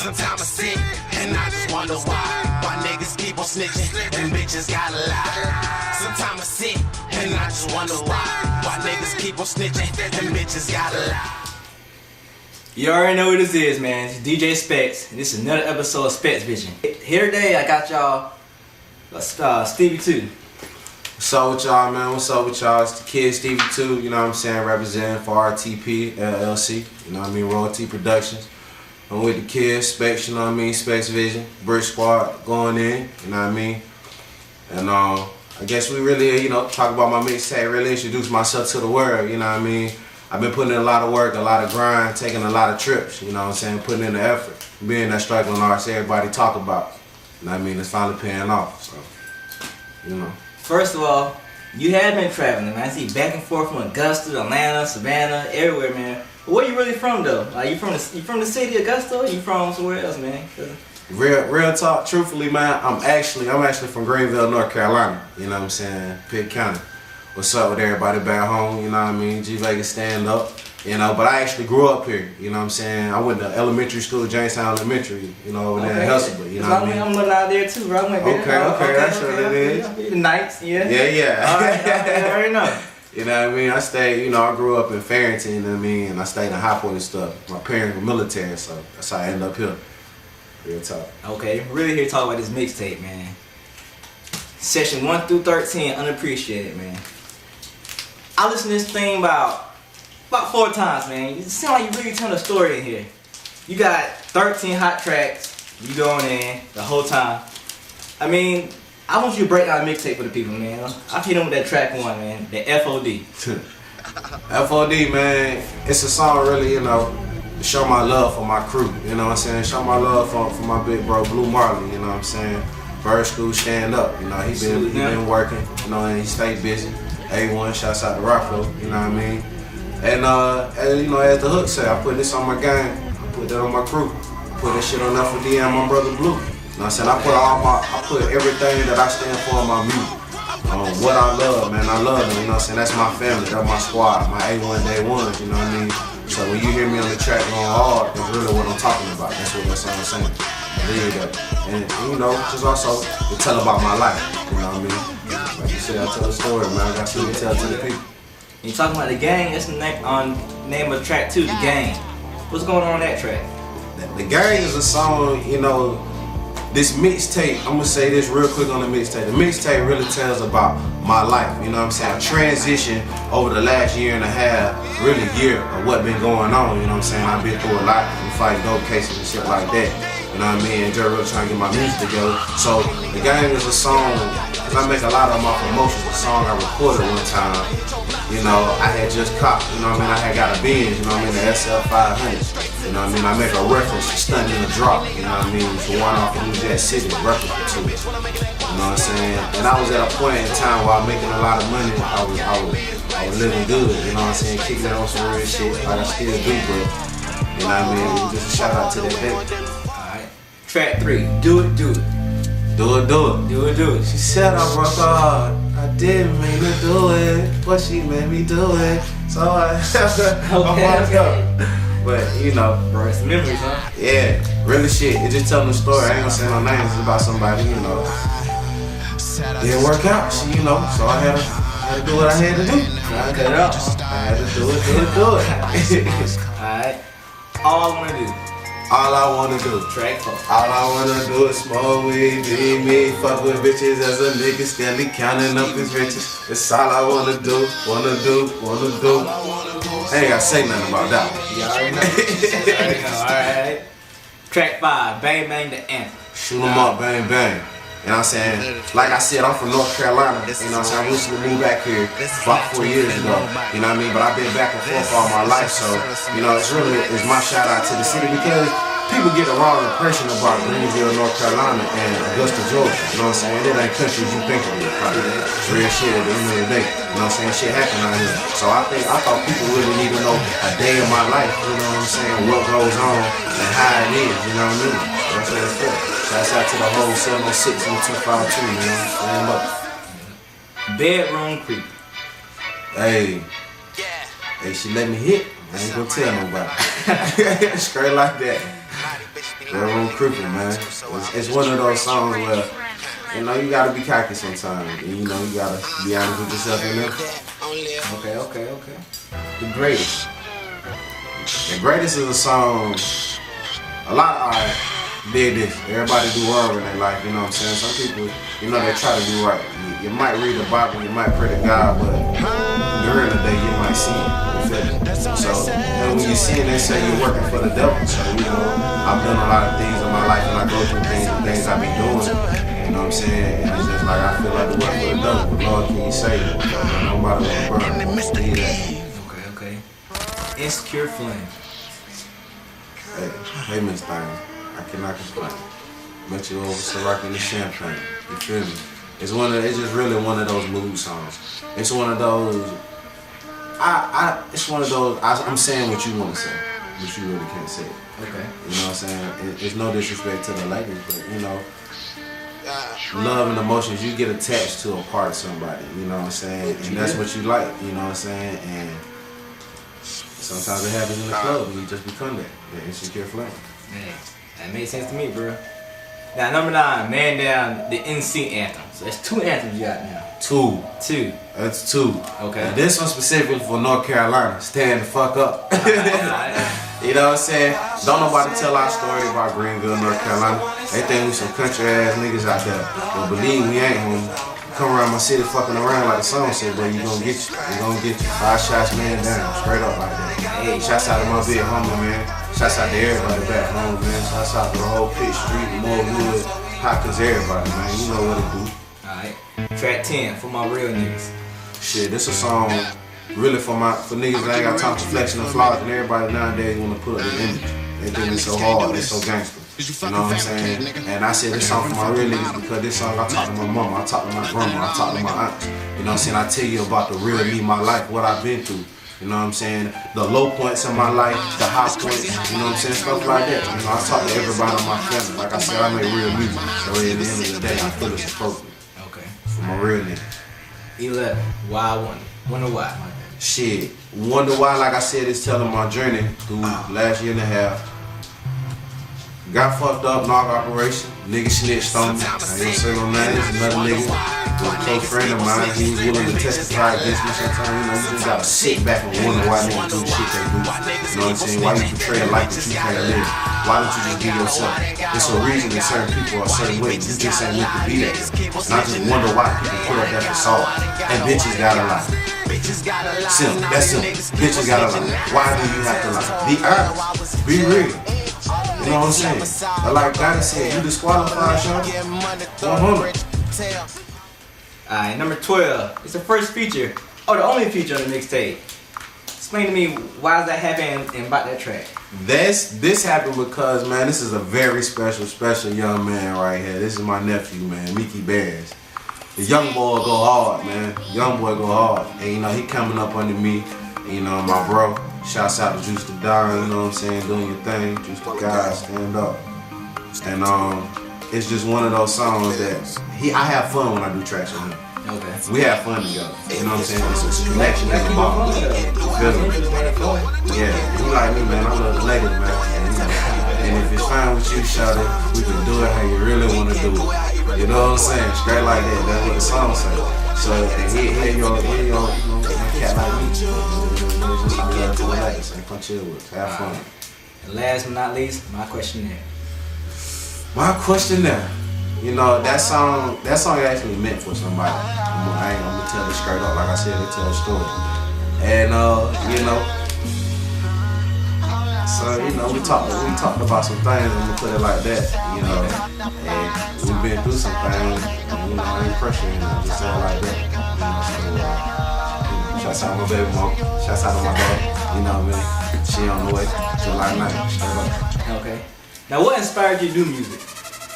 Sometimes I sit and I just wonder why niggas keep on snitching and bitches gotta lie. Sometimes I sit and I just wonder why niggas keep on snitching and bitches gotta lie. You already know what this is, man. It's DJ Specks, and this is another episode of Specks Vision. Here today, I got y'all Stevie 2. What's up with y'all, man? What's up with y'all? It's the kid Stevie 2, you know what I'm saying, representing for RTP LLC, you know what I mean, Royalty Productions. I'm with the kids, Specks, you know what I mean, Specks Vision, Brick Squad going in, you know what I mean. And I guess we really, you know, talk about my mixtape, really introduce myself to the world, you know what I mean. I've been putting in a lot of work, a lot of grind, taking a lot of trips, you know what I'm saying, putting in the effort, being that struggling artist everybody talk about, you know what I mean, it's finally paying off, so, you know. First of all, you have been traveling, man. I see back and forth from Augusta, Atlanta, Savannah, everywhere, man. But where you really from, though? Like, you from the city of Augusta, or you from somewhere else, man? Real talk, truthfully, man, I'm actually from Greenville, North Carolina, you know what I'm saying, Pitt County. What's up with everybody back home, you know what I mean, G Vegas stand up, you know, but I actually grew up here, you know what I'm saying. I went to elementary school, Jamestown Elementary, you know, over there in Hustleboro, you know what I mean. I'm living out there too, bro. Okay, that's what it is. The nights, yeah. Yeah. Alright, I already know. You know what I mean, I stayed, you know, I grew up in Farrington, you know what I mean, and I stayed in Highport and stuff. My parents were military, so that's how I ended up here. Real talk. Okay, really here to talk about this mixtape, man. Section 1 through 13, unappreciated, man. I listened to this thing about 4 times, man. It seems like you really telling a story in here. You got 13 hot tracks, you going in the whole time. I mean, I want you to break down a mixtape for the people, man. I've hit them with that track 1, man, the FOD. FOD, man, it's a song really, you know, to show my love for my crew, you know what I'm saying? Show my love for my big bro, Blue Marley, you know what I'm saying? Bird School, stand up, you know, he been working, you know, and he stayed busy. A1, shouts out to Rockville, you know what I mean? And you know, as the hook said, I put this on my gang, I put that on my crew, I put that shit on FOD and my brother Blue. You know what I'm saying? I put everything that I stand for in my music. What I love, man, I love them, you know what I'm saying? That's my family, that's my squad, my A1 day ones, you know what I mean? So when you hear me on the track going hard, that's really what I'm talking about. That's what that song is saying. Believe that. And you know, just also to tell about my life, you know what I mean? Like you said, I tell a story, man. I got something to tell to the people. You talking about The Gang? That's the name of the track too, The Gang. What's going on that track? The Gang is a song, you know, this mixtape, I'm gonna say this real quick on the mixtape. The mixtape really tells about my life, you know what I'm saying? Transition over the last year and a half, really year of what been going on, you know what I'm saying? I've been through a lot and fighting dope cases and shit like that. You know what I mean? And just really trying to get my music together. So The Gang is a song, cause I make a lot of my promotions, a song I recorded one time. You know, I had just copped, you know what I mean? I had got a Benz, you know what I mean? The SL 500. You know what I mean? I make a reference to Stunning in the Drop, you know what I mean? For one off of New Jack City, reference to it. You know what I'm saying? And I was at a point in time where I was making a lot of money. I was living good, you know what I'm saying? Kicking it on some real shit, like I still do, but you know what I mean? Just a shout out to that day. Track 3, Do It, Do It. Do it, do it. Do it, do it. She said I work hard. I didn't mean to do it, but she made me do it. So I okay. But you know, bro, it's memories, huh? Yeah, really shit. It just telling the story. I ain't gonna say no names. It's about somebody, you know. Didn't work out, you know. So I had to do what I had to do. I had to do it. Alright. All I wanna do. All I wanna do. Track 4. All I wanna do is smoke weed, be me, fuck with bitches as a nigga steadily counting up his riches. It's all I wanna do, wanna do. I ain't gotta say nothing about that one. You already know. Alright. Track 5, Bang Bang the Anthem. Shoot 'em up, bang bang. You know what I'm saying? Like I said, I'm from North Carolina. You know what I'm saying? I recently moved back here about 4 years ago. You know what I mean? But I've been back and forth all my life. So, you know, it's my shout out to the city because people get a wrong impression about Greenville, North Carolina and Augusta, Georgia. You know what I'm saying? It ain't countries you think it is. It's real shit at the end of the day. You know what I'm saying? Shit happen out here. So I thought people really need to know a day in my life. You know what I'm saying? What goes on and how it is. You know what I mean? That's what it's for. Shouts out to the whole 706 and 252, man. Stand up. Bedroom Creep. Hey, she let me hit. I ain't gonna tell nobody. Straight like that. bedroom creeping, man. It's one of those songs where, you know, you gotta be cocky sometimes. And, you know, you gotta be honest with yourself in there. Okay. The greatest. The greatest is a song. A lot of art did this. Everybody do wrong in their life, you know what I'm saying? Some people, you know, they try to do right. You might read the Bible, you might pray to God, but during the day you might see it. You feel me? So, and when you see it, they say you're working for the devil. So, you know, I've done a lot of things in my life, and I go through things I be doing. You know what I'm saying? And it's just like I feel like the work for the devil. But Lord, can you save it? Nobody will burn. Need that. Okay. Insecure Flame. Hey, Miss Thing, I cannot complain. Met you over Ciroc and the champagne. You feel me? It's just really one of those mood songs. It's one of those. It's one of those. I'm saying what you want to say, but you really can't say it. Okay. You know what I'm saying? It's no disrespect to the ladies, but you know, love and emotions, you get attached to a part of somebody. You know what I'm saying? And that's what you like. You know what I'm saying? And sometimes it happens in the club, and you just become that insecure flame. Man, that made sense to me, bro. Now, number 9, Man Down, the NC anthem. So that's 2 anthems you got now. 2. 2. That's 2. Okay. And this one specifically for North Carolina. Stand the fuck up. You know what I'm saying? Don't nobody tell our story about Greenville, North Carolina. They think we some country ass niggas out there. But believe me, ain't home. Come around my city fucking around like the song said, but you gonna get you. You gonna get you. 5 shots, man down. Straight up like that. Hey, shouts out to my big homie, man. Shouts out to everybody back home, man. Shouts out to the whole Pitt Street, Morewood, Hopkins, everybody, man. You know what to do. Alright. Track 10 for my real niggas. Shit, this a song really for niggas that ain't got time to flex and flaws, and everybody nowadays wanna put up the image. They think it's so hard, it's so gangster. You know what I'm saying? And I said this song for my real niggas because this song I talk to my mama, I talk to my grandma, I talk to my aunt. You know what I'm saying? I tell you about the real me, my life, what I've been through. You know what I'm saying? The low points in my life, the high points, you know what I'm saying? Stuff like that. You know, I talk to everybody in my family. Like I said, I make real music. So at the end of the day, I feel it's appropriate. Okay. For my real nigga. 11. Why Wonder? Wonder why? Shit. Wonder why, like I said, it's telling my journey through last year and a half. Got fucked up, knock operation. Nigga snitched on me. I ain't gonna say no name. It's another nigga. Was a close friend of mine. He was willing to testify against me sometimes. You know, you just gotta sit back and wonder why niggas do the shit they do. You know what I'm saying? Why you portray a life that you can't live? Why don't you just be yourself? There's a reason that certain people are a certain way. You just ain't meant to be that. And I just wonder why people put up that facade. And bitches gotta lie. Simple. That's simple. Bitches gotta lie. Why do you have to lie? Be honest. Be real. You know what I'm saying? But like Donnie said, you disqualified, Sean. 100. Alright, number 12. It's the first feature, the only feature on the mixtape. Explain to me why is that happening and about that track. This happened because, man, this is a very special young man right here. This is my nephew, man, Mickey Bears. The young boy go hard, man. Young boy go hard. And you know, he coming up under me. You know, my bro. Shouts out to Juice the Don, you know what I'm saying, doing your thing. Juice the guy, stand up. And it's just one of those songs that I have fun when I do tracks with him. Okay. We have fun together. You know what I'm saying? It's a connection as a bond. Feel me? Yeah, you like me, man. I love the ladies, man. And if it's fine with you, shout it, we can do it how you really want to do it. You know what I'm saying? Straight like that. That's what the song says. So, and here your cat like me. Just love to relax and come chill with. Have fun. And last but not least, my questionnaire. My questionnaire. You know, that song actually meant for somebody. I'm gonna tell it straight up, like I said, they tell a story. And you know, so you know, we talked about some things, I'm gonna put it like that, you know. And we've been through some things, and, you know, I ain't pressuring, just say it like that. You know, so shouts out to my baby mom, shouts out to my daughter, you know what I mean? She on the way, July 9th, straight up. Okay. Now what inspired you to do music?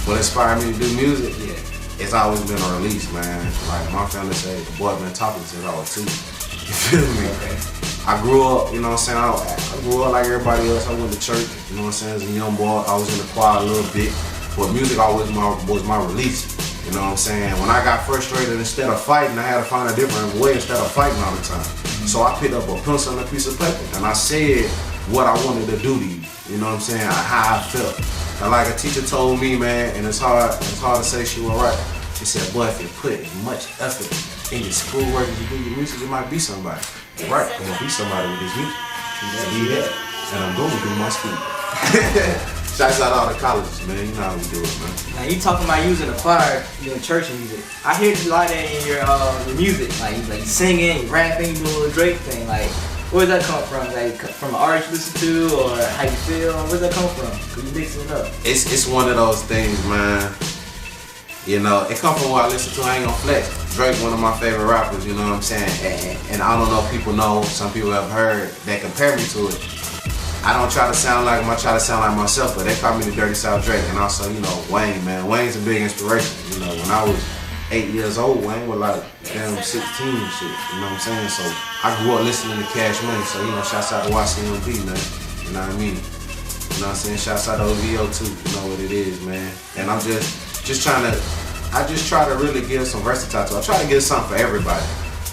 What inspired me to do music? Yeah. It's always been a release, man. Like my family say, the boy been talking since I was 2. You feel me? Okay. I grew up, you know what I'm saying? I grew up like everybody else. I went to church, you know what I'm saying? As a young boy, I was in the choir a little bit. But music always was my release. You know what I'm saying? When I got frustrated, instead of fighting, I had to find a different way instead of fighting all the time. So I picked up a pencil and a piece of paper, and I said what I wanted to do to you. You know what I'm saying? How I felt. And like a teacher told me, man, and it's hard to say she was right. She said, boy, if you put as much effort in your schoolwork as you do your music, you might be somebody. You're right, I'm gonna be somebody with this music. And I'm going to do my school. Shouts out all the colleges, man. You know how we do it, man. Now you talking about using the choir, doing church music. I hear you a lot of that in your music. Like you singing, you rapping, you doing a little Drake thing. Like, where does that come from? Like from an artist you listen to, or how you feel? Where does that come from? Cause you mixing it up. It's one of those things, man. You know, it come from what I listen to. I ain't gonna flex. Drake, one of my favorite rappers. You know what I'm saying? And I don't know if people know. Some people have heard that compare me to it. I don't try to sound like him, I try to sound like myself, but they call me the Dirty South Drake. And also, you know, Wayne, man. Wayne's a big inspiration. You know, when I was 8 years old, Wayne was like, damn, 16 and shit. You know what I'm saying? So I grew up listening to Cash Money. So, you know, shouts out to YCMB, man. You know what I mean? You know what I'm saying? Shouts out to OVO too. You know what it is, man. And I'm just trying to, I just try to really give some versatility. I try to give something for everybody.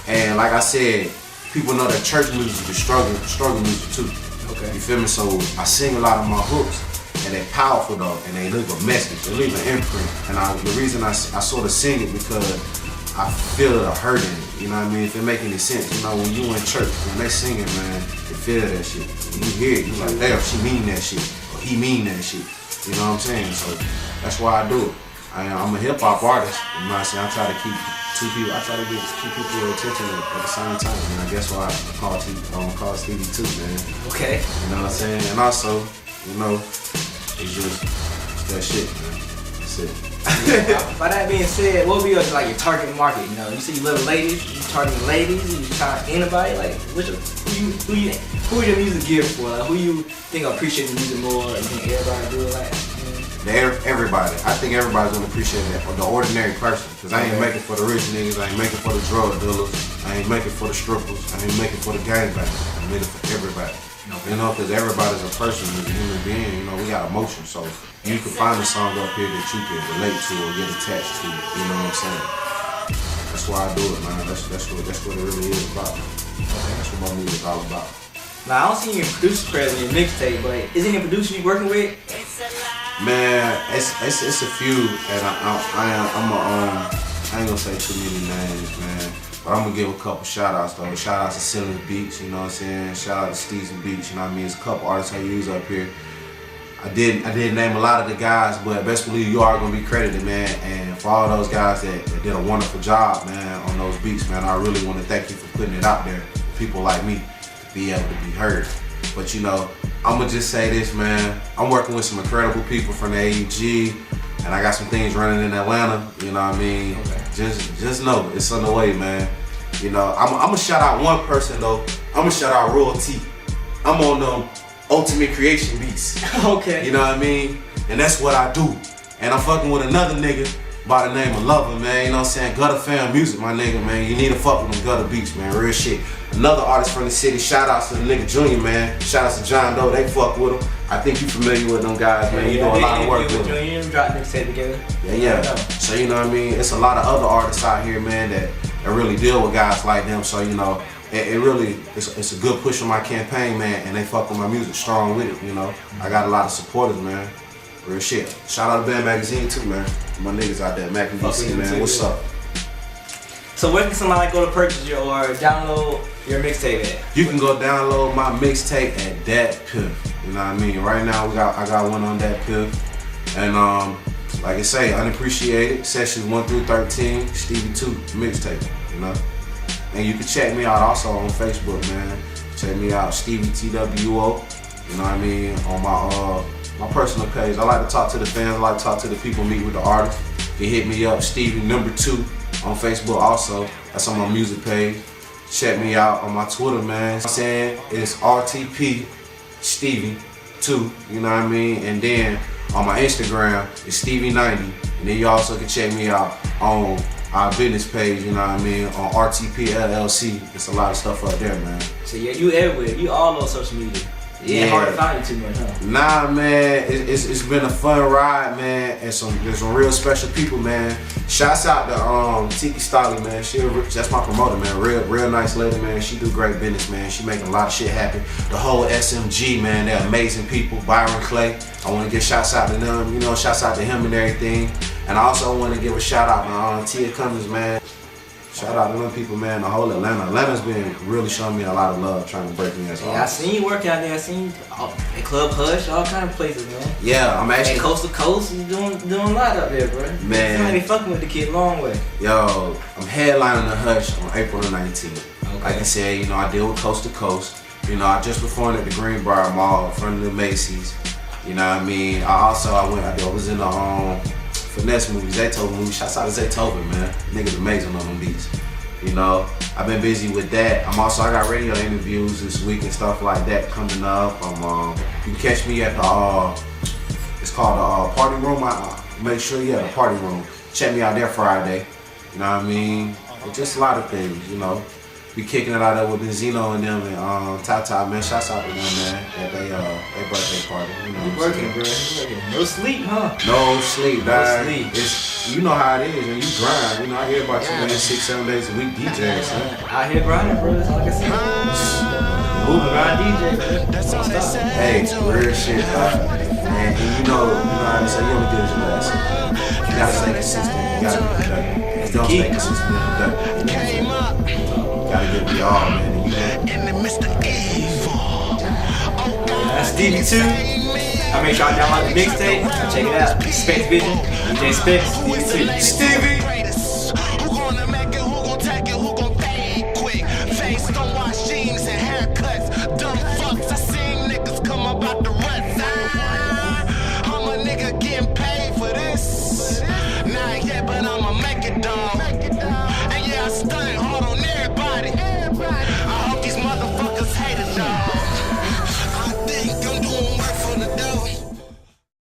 And like I said, people know that church music is struggle music too. Okay. You feel me? So I sing a lot of my hooks, and they're powerful though, and they leave a message, they leave an imprint. And the reason I sort of sing it because I feel the hurt in it. You know what I mean? If it make any sense, you know, when you in church, when they singing, man, you feel that shit. When you hear it, you like, damn, she mean that shit, or he mean that shit. You know what I'm saying? So that's why I do it. I'm a hip hop artist. You know what I'm saying? I try to keep I try to keep people's attention at the same time. And I guess why I call Stevie too, man. Okay. You know what I'm saying? And also, you know, it's that shit, man. That's it. By that being said, what would be your target market? You know, you say you love ladies. You targeting ladies? You trying anybody? Like, who is your music geared for? Like, who you think appreciate the music more? You think everybody do it like? Everybody. I think everybody's gonna appreciate that. Or the ordinary person. Cause I ain't making for the rich niggas, I ain't making for the drug dealers, I ain't making for the strippers, I ain't making for the gangbangers. I'm making for everybody. You know, cause everybody's a person, is a human being, you know, we got emotions. So you can find a song up here that you can relate to or get attached to, you know what I'm saying? That's why I do it, man. That's what it really is about. That's what my music's all about. Now I don't see your producer credit in your mixtape, but is any producer you working with? Man, it's a few, and I ain't gonna say too many names, man. But I'm gonna give a couple shout outs though. Shout out to Silly Beats, you know what I'm saying? Shout out to Steve's Beats, you know what I mean? There's a couple artists I use up here. I did name a lot of the guys, but best believe you are gonna be credited, man. And for all those guys that did a wonderful job, man, on those beats, man, I really want to thank you for putting it out there for people like me to be able to be heard. But you know, I'm gonna just say this, man. I'm working with some incredible people from the AEG, and I got some things running in Atlanta. You know what I mean? Okay. Just know it's on the way, man. You know, I'm gonna shout out one person though. I'm gonna shout out Royalty. I'm on them Ultimate Creation beats. Okay. You know what I mean? And that's what I do. And I'm fucking with another nigga by the name of Lover, man. You know what I'm saying? Gutter Fam Music, my nigga, man. You need to fuck with them Gutter Beats, man. Real shit. Another artist from the city. Shout outs to the nigga Junior, man. Shout outs to John Doe. They fuck with him. I think you familiar with them guys, man. You do a lot of work with them. Junior dropped mixtape together. Yeah. So you know what I mean? It's a lot of other artists out here, man, that really deal with guys like them. So you know, it really it's a good push on my campaign, man. And they fuck with my music strong with it. You know, I got a lot of supporters, man. Real shit. Shout out to Band Magazine too, man. My niggas out there, Mac and DC, man. What's up? So where can somebody go to purchase your or download your mixtape at? You can go download my mixtape at Dat Piff. You know what I mean? Right now I got one on Dat Piff. And like I say, Unappreciated, sessions 1 through 13, Stevie 2 mixtape, you know? And you can check me out also on Facebook, man. Check me out, Stevie TWO, you know what I mean? On my personal page. I like to talk to the fans, I like to talk to the people, meet with the artists. You can hit me up, Stevie #2 on Facebook also. That's on my music page. Check me out on my Twitter, man. I'm saying it's RTP Stevie 2, you know what I mean? And then on my Instagram, it's Stevie90. And then you also can check me out on our business page, you know what I mean? On RTP LLC. It's a lot of stuff up there, man. So yeah, you everywhere. You all on social media. Yeah, hard to find you too much, huh? Nah, man, it's been a fun ride, man, and there's some real special people, man. Shouts out to Tiki Stolly, man. That's my promoter, man. Real nice lady, man. She do great business, man. She making a lot of shit happen. The whole SMG, man, they're amazing people. Byron Clay, I want to give shouts out to them. You know, shouts out to him and everything. And I also want to give a shout out to Tia Cummins, man. Shout out to them people, man. The whole Atlanta. Atlanta's been really showing me a lot of love, trying to break me as Yeah, I seen you work out there. I seen you at Club Hush, all kind of places, man. Yeah, I'm actually Coast to Coast. You doing a lot up there, bro. Man, somebody fucking with the kid long way. Yo, I'm headlining the Hush on April the 19th. Okay. Like I said, you know, I deal with Coast to Coast. You know, I just performed at the Greenbrier Mall in front of the Macy's. You know what I mean? I was in the Finesse movie, Zaytoven movie. Shouts out to Zaytoven, man. Nigga's amazing on them beats. You know, I've been busy with that. I got radio interviews this week and stuff like that coming up. You can catch me at the it's called the Party Room. Make sure you at the Party Room. Check me out there Friday. You know what I mean? But just a lot of things, you know. Be kicking it out there with Benzino and them and Tata, man. Shouts out to them, man, at their birthday party. You know You working, bro. You working. No sleep, huh? No sleep, dog. sleep. You know how it is when you grind. You know, I hear about you, man, 6-7 days a week DJing, son. Out here grinding, bro. It's like I said. Moving around DJ, man. Don't stop. Hey, real shit, dog. And you know how they say, you only get as your last. You gotta stay consistent. You gotta be productive. Don't stay consistent and productive. You gotta give me all, man. And That's Stevie 2. I make sure I download the mixtape. Check it out. Specks Vision. DJ Specks. Stevie 2. Stevie!